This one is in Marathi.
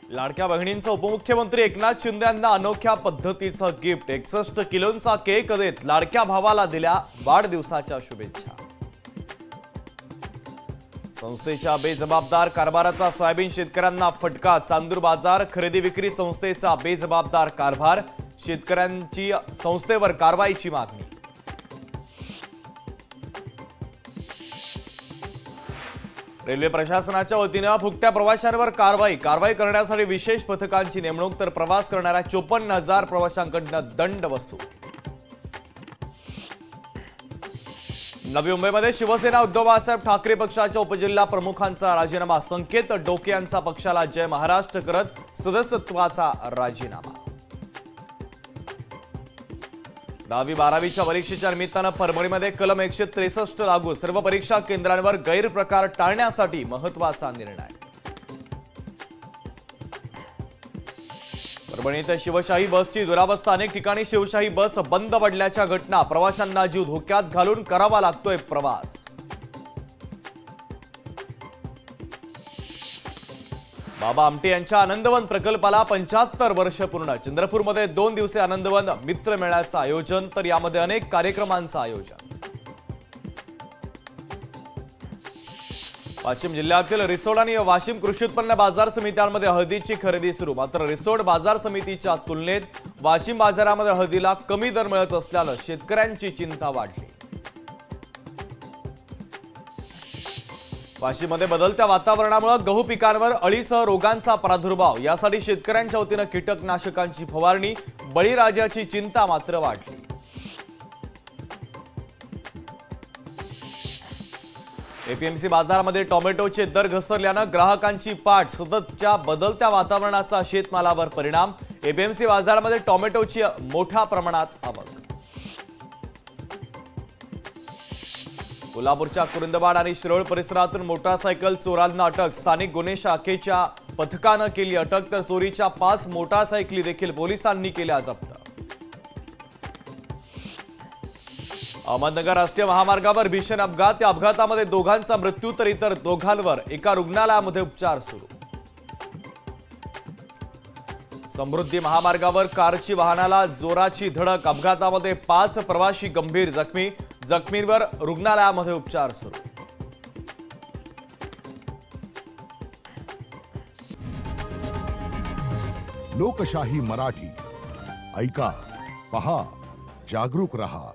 लाडक्या बहिणींचं उपमुख्यमंत्री एकनाथ शिंदे यांना अनोख्या पद्धतीचं गिफ्ट 61 किलोंचा केक देत लाडक्या भावाला दिल्या वाढदिवसाच्या शुभेच्छा। संस्थेच्या बेजबाबदार कारभाराचा सोयाबीन शेतकऱ्यांना फटका। चांदूर बाजार खरेदी विक्री संस्थेचा बेजबाबदार कारभार, शेतकऱ्यांची संस्थेवर कारवाईची मागणी। रेल्वे प्रशासनाच्या वतीने फुकट्या प्रवाशांवर कारवाई करण्यासाठी विशेष पथकांची नेमणूक, तर प्रवास करणाऱ्या 54,000 प्रवाशांकडून दंड वसूल। नवी मुंबईमध्ये शिवसेना उद्धव बाळासाहेब ठाकरे पक्षाच्या उपजिल्हा प्रमुखांचा राजीनामा। संकेत डोके यांचा पक्षाला जय महाराष्ट्र करत सदस्यत्वाचा राजीनामा। 10वी 12वीच्या परीक्षेच्या निमित्तानं परभणीमध्ये कलम 163 लागू। सर्व परीक्षा केंद्रांवर गैरप्रकार टाळण्यासाठी महत्त्वाचा निर्णय। परभणीत शिवशाही बसची दुरावस्था। अनेक ठिकाणी शिवशाही बस बंद पडल्याच्या घटना। प्रवाशांना जीव धोक्यात घालून करावा लागतोय प्रवास। बाबा आमटे यांच्या आनंदवन प्रकल्पाला 75 वर्ष पूर्ण। चंद्रपूरमध्ये 2 दिवसीय आनंदवन मित्र मेळ्याचं आयोजन, तर यामध्ये अनेक कार्यक्रमांचं आयोजन। वाशिम जिल्ह्यातील रिसोड आणि वाशिम कृषी उत्पन्न बाजार समित्यांमध्ये हळदीची खरेदी सुरू। मात्र रिसोड बाजार समितीच्या तुलनेत वाशिम बाजारामध्ये हळदीला कमी दर मिळत असल्यानं शेतकऱ्यांची चिंता वाढली। वाशिममध्ये बदलत्या वातावरणामुळे गहू पिकांवर अळीसह रोगांचा प्रादुर्भाव, यासाठी शेतकऱ्यांच्या वतीने कीटकनाशकांची फवारणी। बळीराजाची चिंता मात्र वाढली। एपीएमसी बाजारामध्ये टोमॅटोचे दर घसरल्यानं ग्राहकांची पाठ। सततच्या बदलत्या वातावरणाचा शेतमालावर परिणाम। एपीएमसी बाजारामध्ये टोमॅटोची मोठ्या प्रमाणात आवक। कोल्हापूरच्या कुरुंदवाड आणि शिरोळ परिसरातून मोटारसायकल चोरांना अटक। स्थानिक गुन्हे शाखेच्या पथकानं केली अटक, तर चोरीच्या 5 मोटारसायकली देखील पोलिसांनी केल्या जप्त। अहमदनगर राष्ट्रीय महामार्गावर भीषण अपघात। या अपघातामध्ये दोघांचा मृत्यू, तर इतर दोघांवर एका रुग्णालयामध्ये उपचार सुरू। समृद्धी महामार्गावर कारची वाहनाला जोराची धडक। अपघातामध्ये 5 प्रवासी गंभीर जखमी। जखमींवर रुग्णालयामध्ये उपचार सुरू। लोकशाही मराठी ऐका, पहा, जागरूक रहा।